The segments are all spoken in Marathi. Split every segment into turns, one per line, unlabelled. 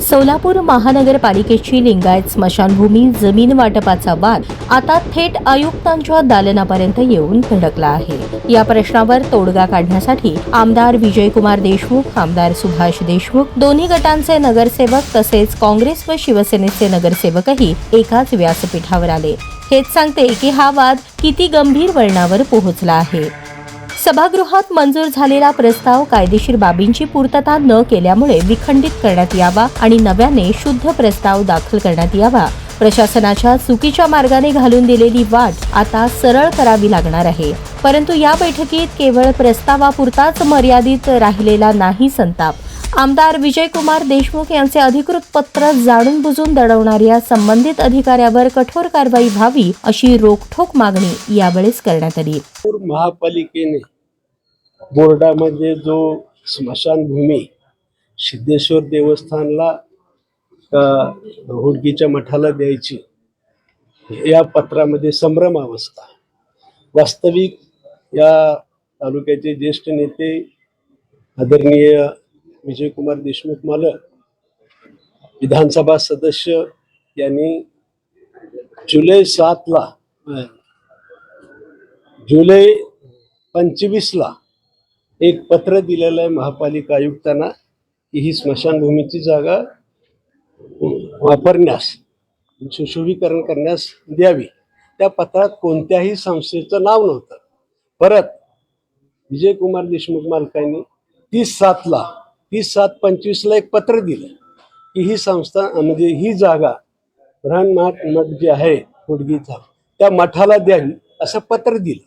सोलापूर महानगरपालिकेची लिंगायत स्मशानभूमी जमीन वाटपाचा वाद आता थेट आयुक्तांच्या दालनापर्यंत येऊन धडकला आहे। या प्रश्नावर तोडगा काढण्यासाठी आमदार विजयकुमार देशमुख, आमदार सुभाष देशमुख, दोन्ही गटांचे नगरसेवक तसेच काँग्रेस व शिवसेनेचे नगरसेवकही एकाच व्यासपीठावर आले। हेच सांगते की हा वाद किती गंभीर वळणावर पोहोचला आहे। सभागृहात मंजूर झालेला प्रस्ताव कायदेशीर बाबींची पूर्तता न केल्यामुळे विखंडित करण्यात यावा आणि नव्याने शुद्ध प्रस्ताव दाखल करण्यात यावा। प्रशासनाच्या चुकीच्या मार्गाने घालून दिलेली वाट आता सरळ करावी लागणार आहे। परंतु या बैठकीत केवळ प्रस्तावापुरताच मर्यादित राहिलेला नाही संताप। आमदार विजयकुमार देशमुख यांचे अधिकृत पत्र जाणून बुजून दडवणाऱ्या संबंधित अधिकाऱ्यावर कठोर कारवाई व्हावी अशी रोखठोक मागणी यावेळेस करण्यात आली।
महापालिकेने बोर्डामध्ये जो स्मशानभूमी सिद्धेश्वर देवस्थानला हुडकीच्या मठाला द्यायची या पत्रामध्ये संभ्रम अवस्था। वास्तविक या तालुक्याचे ज्येष्ठ नेते आदरणीय विजयकुमार देशमुख मालक विधानसभा सदस्य यांनी जुलै 25 एक पत्र दिलेलं आहे महापालिका आयुक्तांना की ही स्मशानभूमीची जागा वापरण्यास, सुशोभीकरण करण्यास द्यावी। त्या पत्रात कोणत्याही संस्थेचं नाव नव्हतं। परत विजयकुमार देशमुख मालकांनी 30/7/25 एक पत्र दिलं की ही संस्था म्हणजे ही जागा ब्रह्मनाथ मठ जे आहे हुडगीचा त्या मठाला द्यावी असं पत्र दिलं।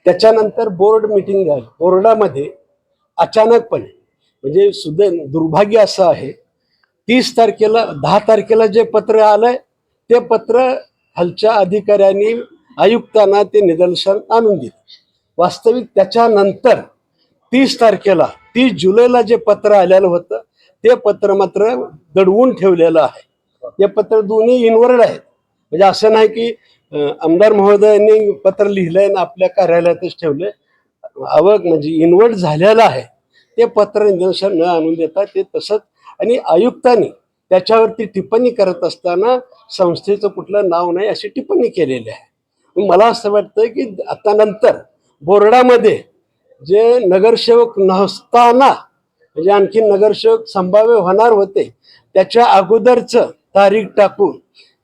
त्याच्यानंतर बोर्ड मीटिंग झाली। बोर्डामध्ये अचानकपणे म्हणजे सुद्धा दुर्भाग्य असं आहे 10 तारखेला जे पत्र आलंय ते पत्र खालच्या अधिकाऱ्यांनी आयुक्तांना ते निदर्शन आणून दिलं। वास्तविक त्याच्यानंतर 30 जुलैला जे पत्र आलेलं होतं ते पत्र मात्र दडवून ठेवलेलं आहे। ते पत्र दोन्ही इनवर्ड आहेत, म्हणजे असं नाही की आमदार महोदयांनी पत्र लिहिलंय आणि आपल्या कार्यालयातच ठेवलंय। म्हणजे इनवर्ड झालेलं आहे ते पत्र निदर्शन न आणून देता ते तसंच, आणि आयुक्तांनी त्याच्यावरती टिप्पणी करत असताना संस्थेचं कुठलं नाव नाही अशी टिप्पणी केलेली आहे। मला असं वाटतं की आता नंतर बोर्डामध्ये जे नगरसेवक नसताना म्हणजे आणखी नगरसेवक संभाव्य होणार होते त्याच्या अगोदरचं तारीख टाकून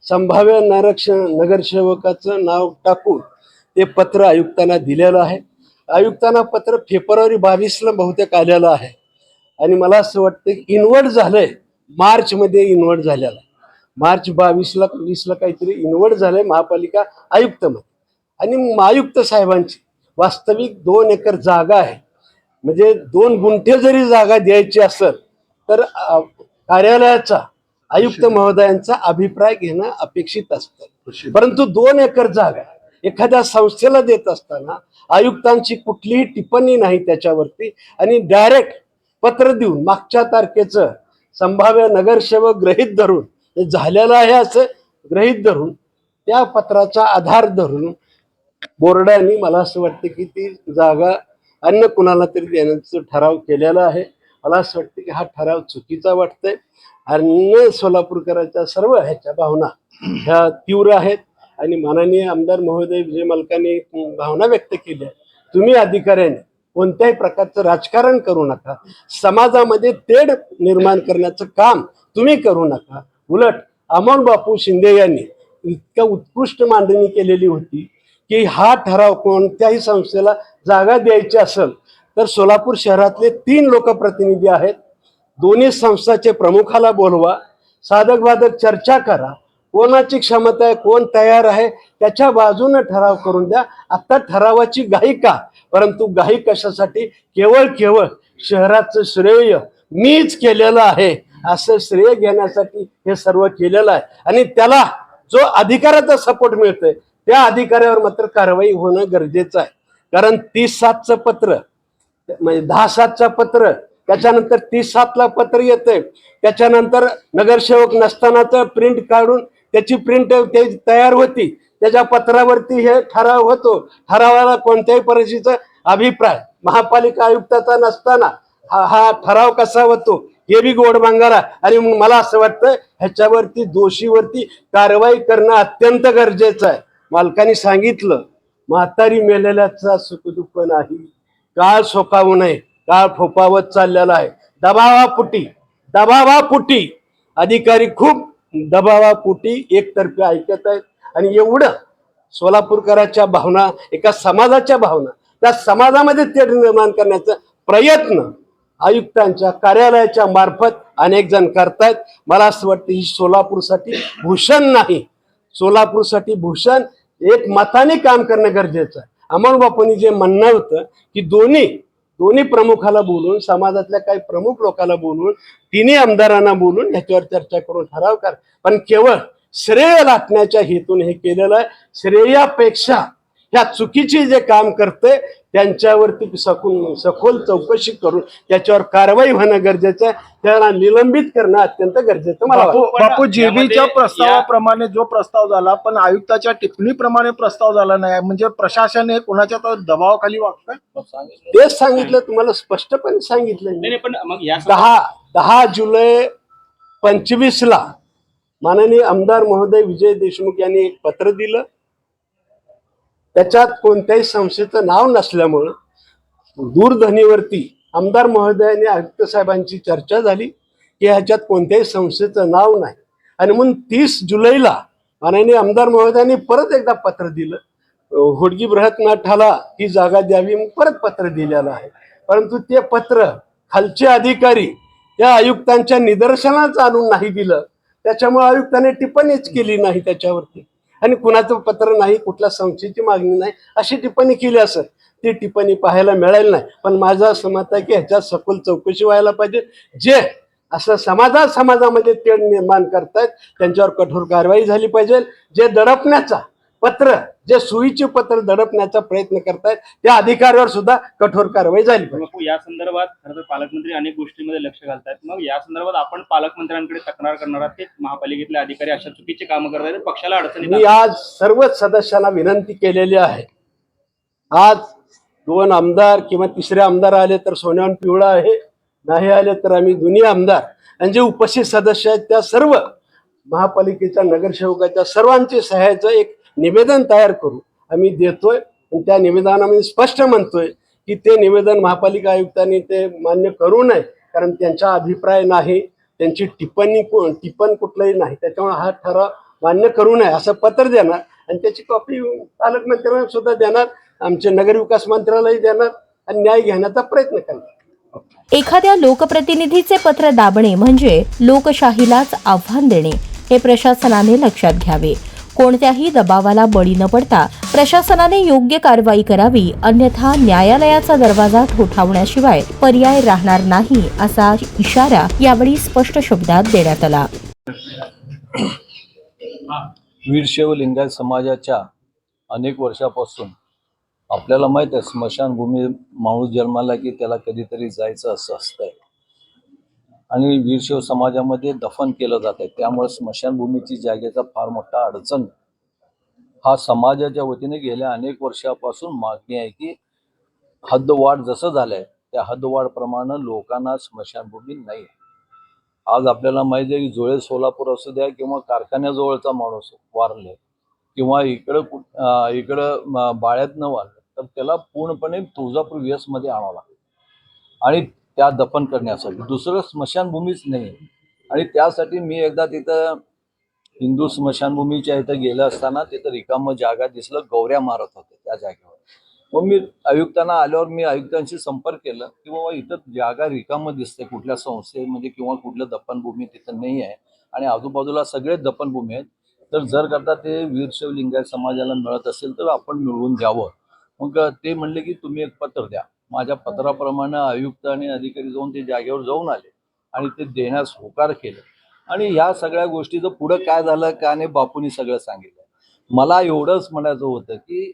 संभाव्य नगरसेवकाचं नाव टाकून ते पत्र आयुक्तांना दिलेलं आहे। आयुक्तांना पत्र फेब्रुवारी 22 बहुतेक आलेलं आहे आणि मला असं वाटतं की इनवर्ड झालंय, मार्चमध्ये इनवर्ड झालेलं आहे। मार्च 22 काहीतरी इनवर्ड झालंय महापालिका आयुक्तमध्ये। आणि आयुक्त साहेबांची वास्तविक 2 एकर जागा आहे, म्हणजे 2 गुंठे जरी जागा द्यायची असेल तर कार्यालयाचा आयुक्त महोदयांचा अभिप्राय घेणं अपेक्षित असतं। परंतु 2 एकर जागा एखाद्या संस्थेला देत असताना आयुक्तांची कुठलीही टिप्पणी नाही त्याच्यावरती, आणि डायरेक्ट पत्र देऊन मागच्या तारखेचं संभाव्य नगरसेवक गृहीत धरून झालेलं आहे असं गृहीत धरून त्या पत्राचा आधार धरून बोर्डाने मला असं वाटतं की ती जागा अन्य कुणाला तरी देण्याचा ठराव केलेला आहे। मला असं वाटतं की हा ठराव चुकीचा वाटतोय। अन्य सोलापूरकरांच्या सर्व ह्याच्या भावना ह्या तीव्र आहेत आणि माननीय आमदार महोदय विजय मालकांनी भावना व्यक्त केल्या। तुम्ही अधिकाऱ्यांनी कोणत्याही प्रकारचं राजकारण करू नका, समाजामध्ये तेढ निर्माण करण्याचं काम तुम्ही करू नका। उलट अमोल बापू शिंदे यांनी इतक्या उत्कृष्ट मांडणी केलेली होती की हा ठराव कोणत्याही संस्थेला जागा द्यायची असेल तर सोलापूर शहरातले 3 लोकप्रतिनिधी आहेत, दोन्ही संस्थाचे प्रमुखाला बोलवा, साधक बाधक चर्चा करा, कोणाची क्षमता आहे, कोण तयार आहे त्याच्या बाजूने ठराव करून द्या। आता ठरावाची घाई का? परंतु घाई कशासाठी? केवळ शहराचं श्रेय मीच केलेलं आहे असं श्रेय घेण्यासाठी हे सर्व केलेलं आहे, आणि त्याला जो अधिकाराचा सपोर्ट मिळतोय त्या अधिकाऱ्यावर मात्र कारवाई होणं गरजेचं आहे। कारण 30/7चं पत्र म्हणजे 10/7चं पत्र, त्याच्यानंतर 30/7ला पत्र येतंय, त्याच्यानंतर नगरसेवक नसतानाच प्रिंट काढून त्याची प्रिंट तयार होती, त्याच्या पत्रावरती हे ठराव होतो। ठरावाला कोणत्याही परिस्थितीचा अभिप्राय महापालिका आयुक्ताचा नसताना हा ठराव कसा होतो हे बी गोड बांगारा. आणि मग मला असं वाटतं ह्याच्यावरती दोषीवरती कारवाई करणं अत्यंत गरजेचं आहे. मालकाने सांगितलं म्हातारी मेलेल्याचा सुखदुःख नाही, काळ सोकावू नये, काळ फोपावत चाललेला आहे. दबावापुटी अधिकारी खूप दबावापुटी एकतर्फी ऐकत आहेत. आणि एवढं सोलापूरकरांच्या भावना, एका समाजाच्या भावना, त्या समाजामध्ये तेढ निर्माण करण्याचा प्रयत्न आयुक्तांच्या कार्यालयाच्या मार्फत अनेक जण करतायत. मला असं वाटतं ही सोलापूरसाठी भूषण नाही, सोलापूरसाठी भूषण एक मताने काम करणं गरजेचं आहे. अमोल बापूंनी जे म्हणणं होतं की दोन्ही प्रमुखाला बोलून, समाजातल्या काही प्रमुख लोकांना बोलून, तिन्ही आमदारांना बोलून ह्याच्यावर चर्चा करून ठराव कर. पण केवळ श्रेय लाटण्याच्या हेतून हे केलेलं आहे. श्रेयापेक्षा ह्या चुकीची जे काम करते त्यांच्यावरती सखोल चौकशी करून त्याच्यावर कारवाई होणं गरजेचं आहे. त्याला निलंबित करणं अत्यंत गरजेचं मला वाटतं.
बापू जेबीच्या प्रस्तावाप्रमाणे जो प्रस्ताव झाला पण आयुक्ताच्या टिप्पणीप्रमाणे प्रस्ताव झाला नाही, म्हणजे प्रशासन हे कोणाच्या तर दबावाखाली वागतंय.
तेच सांगितलं तुम्हाला, स्पष्टपणे सांगितलं.
नाही पण मग या
10 जुलै 25 माननीय आमदार महोदय विजय देशमुख यांनी एक पत्र दिलं. त्याच्यात कोणत्याही संस्थेचं नाव नसल्यामुळं दूरध्वनीवरती आमदार महोदयांनी आयुक्त साहेबांची चर्चा झाली की ह्याच्यात कोणत्याही संस्थेचं नाव नाही. आणि म्हणून 30 जुलैला माननीय आमदार महोदयांनी परत एकदा पत्र दिलं, होडगी बृहन्मठाला ही जागा द्यावी, मग परत पत्र दिलेलं आहे. परंतु ते पत्र खालचे अधिकारी त्या आयुक्तांच्या निदर्शनाच आणून नाही दिलं. त्याच्यामुळे आयुक्तांनी टिप्पणीच केली नाही त्याच्यावरती. आणि कुणाचं पत्र नाही, कुठल्या संस्थेची मागणी नाही अशी टिप्पणी केली असत, ती टिप्पणी पाहायला मिळाली नाही. पण माझं असं मत आहे की ह्याच्यात सखोल चौकशी व्हायला पाहिजे. जे असं समाजामध्ये तेढ निर्माण करतायत त्यांच्यावर कठोर कारवाई झाली पाहिजे. जे दडपण्याचा पत्र, जे सुईचे पत्र दडपण्याचा प्रयत्न करतायत त्या अधिकाऱ्यावर सुद्धा कठोर कारवाई झाली पाहिजे.
मग या संदर्भात खरं तर पालकमंत्री अनेक गोष्टींमध्ये लक्ष घालतात. मग या संदर्भात आपण पालकमंत्र्यांकडे तक्रार करणार आहात ते महापालिकेतले अधिकारी अशा चुकीची कामं करतात, पक्षाला अडचणी
मी आज सर्वच सदस्यांना विनंती केलेली आहे. आज 2 आमदार किंवा 3रे आमदार आले तर सोन्याहून पिवळा आहे, नाही आले तर आम्ही दोन्ही आमदार आणि जे उपस्थित सदस्य आहेत त्या सर्व महापालिकेच्या नगरसेवकाच्या सर्वांची सहाय्याचं एक निवेदन तयार करू आम्ही देतोय. त्या निवेदनामध्ये स्पष्ट म्हणतोय की ते निवेदन महापालिका आयुक्तांनी ते मान्य करू नये, कारण त्यांचा अभिप्राय नाही, त्यांची टिप्पण कुठलंही नाही, त्याच्यामुळे हा ठराव मान्य करू नये असं पत्र देणार आणि त्याची कॉपी पालकमंत्र्यांना सुद्धा देणार, आमच्या नगरविकास मंत्र्यालाही देणार आणि न्याय घेण्याचा प्रयत्न करणार.
एखाद्या लोकप्रतिनिधीचे पत्र दाबणे म्हणजे लोकशाहीलाच आव्हान देणे हे प्रशासनाने लक्षात घ्यावे. कोणत्याही दबावाला बळी न पडता प्रशासनाने योग्य कारवाई करावी, अन्यथा न्यायालयाचा दरवाजा ठोठावण्याशिवाय पर्याय राहणार नाही असा इशारा यावेळी स्पष्ट शब्दात देण्यात आला.
वीरशैव लिंगायत समाजाच्या अनेक वर्षापासून आपल्याला माहित आहे स्मशानभूमी माणूस जन्माला की त्याला कधीतरी जायचं असं असतंय आणि वीरशैव समाजामध्ये दफन केलं जात आहे. त्यामुळे स्मशानभूमीची जागेचा फार मोठा अडचण हा समाजाच्या वतीने गेल्या अनेक वर्षापासून मागणी आहे की हद्दवाढ जसं झालंय त्या हद्दवाढप्रमाणे लोकांना स्मशानभूमी नाही. आज आपल्याला माहिती आहे की जुळे सोलापूर असू द्या किंवा कारखान्याजवळचा माणूस वारले किंवा इकडं बाळ्यातनं वारलं तर त्याला पूर्णपणे तुळजापूर VS मध्ये आणावं लागतं आणि त्या दफन करण्यासाठी दुसरं स्मशानभूमीच नाही. आणि त्यासाठी मी एकदा तिथं हिंदू स्मशानभूमीच्या इथं गेलं असताना तिथं रिकामं जागा दिसलं, गौऱ्या मारत होते त्या जागेवर. मग मी आयुक्तांना आल्यावर मी आयुक्तांशी संपर्क केला की बाबा इथं जागा रिकामं दिसते, कुठल्या संस्थेमध्ये किंवा कुठलं दफनभूमी तिथं नाही आहे आणि आजूबाजूला सगळे दफनभूमी आहेत, तर जर करता ते वीरशैव लिंगायत समाजाला मिळत असेल तर आपण मिळवून द्यावं. मग ते म्हणले की तुम्ही एक पत्र द्या. माझ्या पत्राप्रमाणे आयुक्त आणि अधिकारी जाऊन ते जागेवर जाऊन आले आणि ते देण्यास होकार केलं. आणि ह्या सगळ्या गोष्टीचं पुढं काय झालं का नाही बापूंनी सगळं सांगितलं. मला एवढंच म्हणायचं होतं की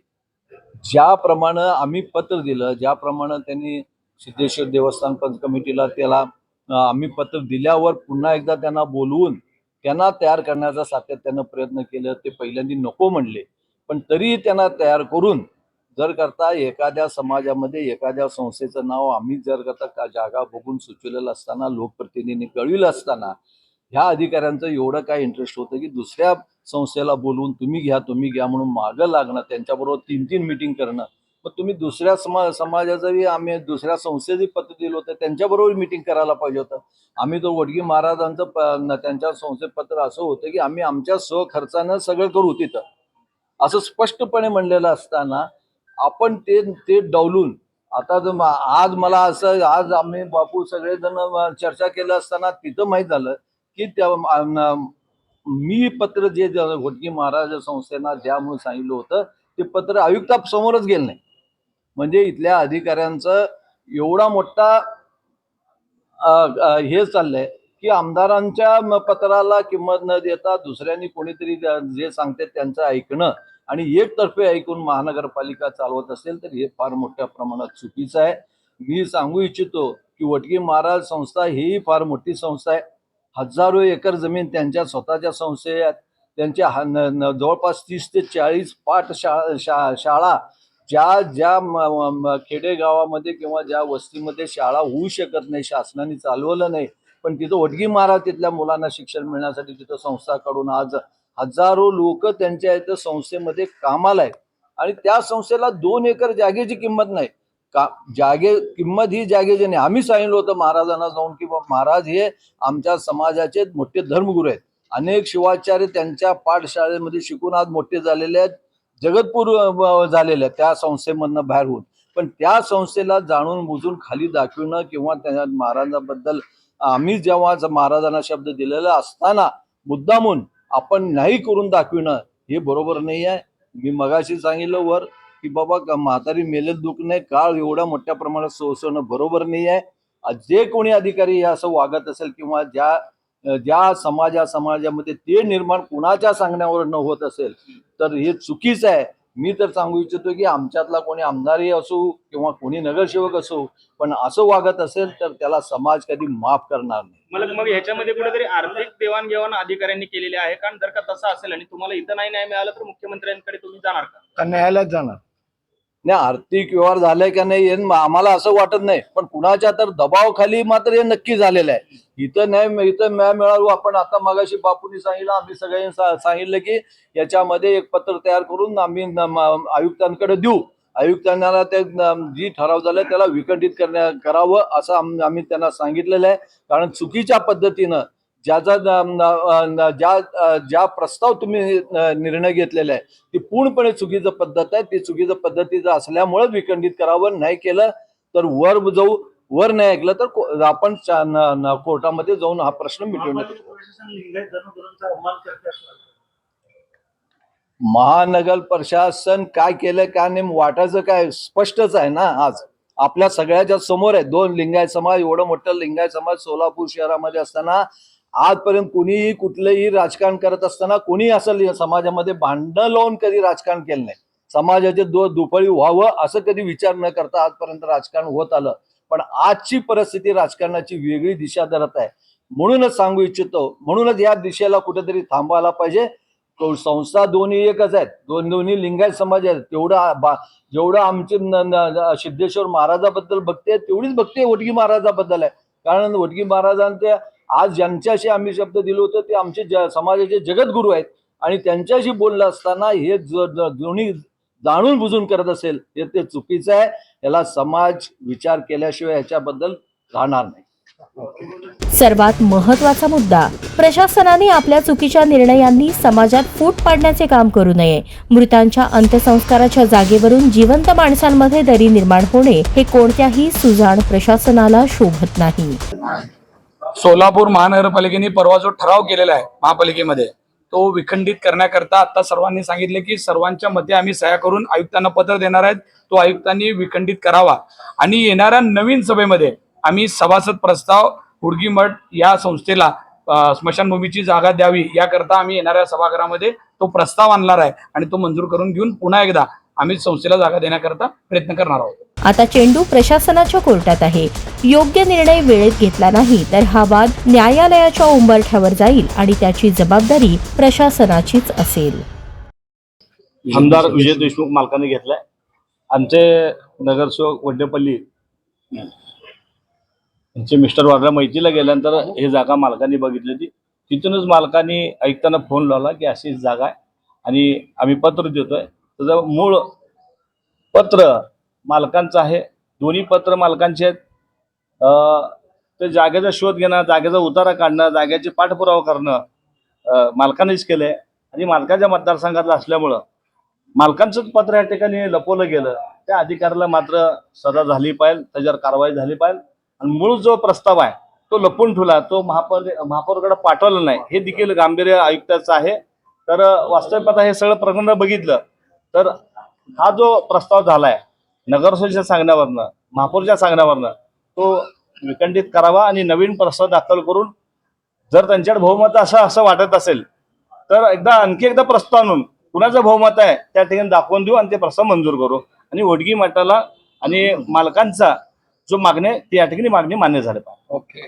ज्याप्रमाणे आम्ही पत्र दिलं, ज्याप्रमाणे त्यांनी सिद्धेश्वर देवस्थान पंच कमिटीला त्याला आम्ही पत्र दिल्यावर पुन्हा एकदा त्यांना बोलवून त्यांना तयार करण्याचा सातत्यानं प्रयत्न केलं. ते पहिल्यांदा नको म्हणले पण तरी त्यांना तयार करून जर करता एखाद्या समाजामध्ये एखाद्या संस्थेचं नाव आम्ही जर करता जागा बघून सुचवलेलं असताना, लोकप्रतिनिधींनी कळविलं असताना, ह्या अधिकाऱ्यांचं एवढं काय इंटरेस्ट होतं की दुसऱ्या संस्थेला बोलवून तुम्ही घ्या म्हणून मागं लागणं, त्यांच्याबरोबर 3-3 मीटिंग करणं. मग तुम्ही दुसऱ्या समाजाचंही आम्ही दुसऱ्या संस्थेचे पत्र दिलं होतं, त्यांच्याबरोबर मीटिंग करायला पाहिजे होतं. आम्ही तो वडगी महाराजांचं त्यांच्या संस्थेत पत्र असं होतं की आम्ही आमच्या स्वखर्चानं सगळं करू तिथं, असं स्पष्टपणे म्हणलेलं असताना आपण ते डावलून आता आज मला असं आज आम्ही बापू सगळेजण चर्चा केलं असताना तिथं माहीत झालं की मी पत्र जे वडगी महाराज संस्थेना द्या म्हणून सांगितलं होतं ते पत्र आयुक्तासमोरच गेलं नाही. म्हणजे इथल्या अधिकाऱ्यांचं एवढा मोठा हे चाललंय की आमदारांच्या पत्राला किंमत न देता दुसऱ्यांनी कोणीतरी जे सांगते त्यांचं ऐकणं आणि एकतर्फे ऐकून महानगरपालिका चालवत असेल तर हे फार मोठ्या प्रमाणात चुकीचं आहे. मी सांगू इच्छितो की वडगी महाराज संस्था ही फार मोठी संस्था आहे. हजारो एकर जमीन त्यांच्या स्वतःच्या संस्थे आहेत. त्यांच्या जवळपास 30 ते 40 शाळा ज्या खेडेगावामध्ये किंवा ज्या वस्तीमध्ये शाळा होऊ शकत नाही, शासनाने चालवलं नाही, पण तिथं वडगी महाराज तिथल्या मुलांना शिक्षण मिळण्यासाठी तिथं संस्था काढून आज हजारो लोक त्यांच्या इथं संस्थेमध्ये कामाला आहेत. आणि त्या संस्थेला 2 एकर जागेची किंमत नाही. किंमत ही जागेची नाही. आम्ही सांगितलं होतं महाराजांना जाऊन की महाराज हे आमच्या समाजाचे मोठे धर्मगुरू आहेत. अनेक शिवाचार्य त्यांच्या पाठशाळेमध्ये शिकून आज मोठे झालेले आहेत, जगतपूर झालेले आहेत त्या संस्थेमधनं बाहेर होऊन. पण त्या संस्थेला जाणून बुजून खाली दाखवणं किंवा त्या महाराजांबद्दल आम्ही जेव्हा महाराजांना शब्द दिलेला असताना मुद्दामून आपण नाही करून दाखविणं हे बरोबर नाही आहे. मी मगाशी सांगितलं वर की बाबा म्हातारी मेलेलं दुःख नाही, काळ एवढ्या मोठ्या प्रमाणात सोसवणं बरोबर नाही आहे. जे कोणी अधिकारी हे असं वागत असेल किंवा ज्या समाजामध्ये ते निर्माण कुणाच्या सांगण्यावर न होत असेल तर हे चुकीचं आहे. मी तर सांगू इच्छितो की आमच्यातला कोणी आमदारही असो किंवा कोणी नगरसेवक असो, पण असं वागत असेल तर त्याला समाज कधी माफ करणार नाही.
मग ह्याच्यामध्ये कुठेतरी आर्थिक देवाणघेवाण अधिकाऱ्यांनी केलेली आहे का? जर का तसं असेल आणि तुम्हाला इथं नाही न्याय मिळाला तर मुख्यमंत्र्यांकडे तुम्ही जाणार का?
न्यायालयात जाणार
नाही. आर्थिक व्यवहार झालाय का नाही आम्हाला असं वाटत नाही, पण कुणाच्या तर दबावाखाली मात्र हे नक्की झालेलं आहे. इथं न्याय मिळावं. आपण आता मगाशी बापूंनी सांगितलं, आम्ही सगळ्यांनी सांगितलं की याच्यामध्ये एक पत्र तयार करून आम्ही आयुक्तांकडे देऊ. आयुक्तांना ते जी ठराव झालाय त्याला विखंडित करावं असं आम्ही त्यांना सांगितलेलं आहे. कारण चुकीच्या पद्धतीनं ज्या प्रस्ताव तुम्ही निर्णय घेतलेला आहे ती पूर्णपणे चुकीचं पद्धत आहे. ती चुकीचं पद्धतीचं असल्यामुळे विखंडित करावं. नाही केलं तर वर नाही ऐकलं तर आपण कोर्टामध्ये जाऊन हा प्रश्न मिटवण्यात महानगर प्रशासन काय केलंय काय नाही वाटायचं काय स्पष्टच आहे ना. आज आपल्या सगळ्याच्या समोर आहे. 2 लिंगायत समाज, एवढं मोठं लिंगायत समाज सोलापूर शहरामध्ये असताना आजपर्यंत कुणीही कुठलंही राजकारण करत असताना कोणी असं समाजामध्ये भांडणं लावून कधी राजकारण केलं नाही. समाजाचे दुफळी व्हावं असं कधी विचार न करता आजपर्यंत राजकारण होत आलं. पण आजची परिस्थिती राजकारणाची वेगळी दिशा धरत आहे. म्हणूनच सांगू इच्छितो, म्हणूनच या दिशेला कुठेतरी थांबायला पाहिजे. संस्था दोन्ही एकच आहेत, दोन्ही लिंगायत समाज आहेत. जेवढं आमचे सिद्धेश्वर महाराजाबद्दल भक्ती आहे तेवढीच भक्ती वडगी महाराजाबद्दल आहे. कारण वडगी महाराजांचे आज ज्यांच्याशी आम्ही शब्द दिलो होतो ते आमचे समाजाचे जगद्गुरू आहेत. आणि त्यांच्याशी बोललं असताना हे दोन्ही जाणून बुजून करत असेल हे ते चुकीचं आहे. याला समाज विचार केल्याशिवाय याच्याबद्दल राहणार नाही.
सर्वात महत्त्वाचा मुद्दा, प्रशासनाने आपल्या चुकीच्या निर्णयांनी समाजात फूट पाडण्याचे काम करू नये. मृतांच्या अंत्यसंस्काराच्या जागेवरून जिवंत माणसांमध्ये दरी निर्माण होणे हे कोणत्याही सुजाण प्रशासनाला शोभत नाही.
सोलापूर महानगरपालिकेने परवा जो ठराव केलेला आहे महापालिकेमध्ये तो विखंडित करण्याकरता आता सर्वांनी सांगितले की सर्वांच्या मध्ये आम्ही सह्या करून आयुक्तांना पत्र देणार आहेत. तो आयुक्तांनी विखंडित करावा आणि येणाऱ्या नवीन सभेमध्ये आम्ही सभासद प्रस्ताव हुडगी मठ या संस्थेला स्मशानभूमीची जागा द्यावी याकरता आम्ही येणाऱ्या सभागृहामध्ये तो प्रस्ताव आणणार आहे आणि तो मंजूर करून घेऊन पुन्हा एकदा आम्ही संस्थेला जागा देण्याकरता प्रयत्न करणार आहोत.
आता चेंडू प्रशासनाच्या कोर्टात आहे. योग्य निर्णय वेळेत घेतला नाही तर हा वाद न्यायालयाच्या उंबरठ्यावर जाईल आणि त्याची जबाबदारी प्रशासनाचीच असेल.
आमदार विजय देशमुख मालकाने घेतलाय. आमचे नगरसेवक वड्डेपल्ली यांचे मिस्टर वाडला मैतीला गेल्यानंतर हे जागा मालकांनी बघितली होती. तिथूनच मालकांनी आयुक्तांना फोन लावला की अशी जागा आहे आणि आम्ही पत्र देतोय. त्याचं मूळ पत्र मालकांचं आहे, दोन्ही पत्र मालकांचे आहेत. ते जागेचा शोध घेणं, जागेचा उतारा काढणं, जागेचे पाठपुरावा करणं मालकांनीच केलंय आणि मालकाच्या मतदारसंघातलं असल्यामुळं मालकांचंच पत्र या ठिकाणी लपवलं गेलं. त्या अधिकाऱ्याला मात्र सजा झाली पाहिजे, त्याच्यावर कारवाई झाली पाहिजे आणि मूळ जो प्रस्ताव आहे तो लपवून ठेवला, तो महापौरकडे पाठवला नाही, हे देखील गांभीर्य आयुक्ताचं आहे. तर वास्तविक आता हे सगळं प्रकरण बघितलं तर हा जो प्रस्ताव झालाय नगरसेवकाच्या सांगण्यावरनं, महापौरच्या सांगण्यावरनं, तो विखंडित करावा आणि नवीन प्रस्ताव दाखल करून जर त्यांच्याकडे बहुमत असं वाटत असेल तर आणखी एकदा प्रस्ताव आणून कुणाचं बहुमत आहे त्या ठिकाणी दाखवून देऊ आणि ते प्रस्ताव मंजूर करू आणि वडगी मठाला आणि मालकांचा जो मागणी ती या ठिकाणी मागणी मान्य झाली पाहिजे.
ओके.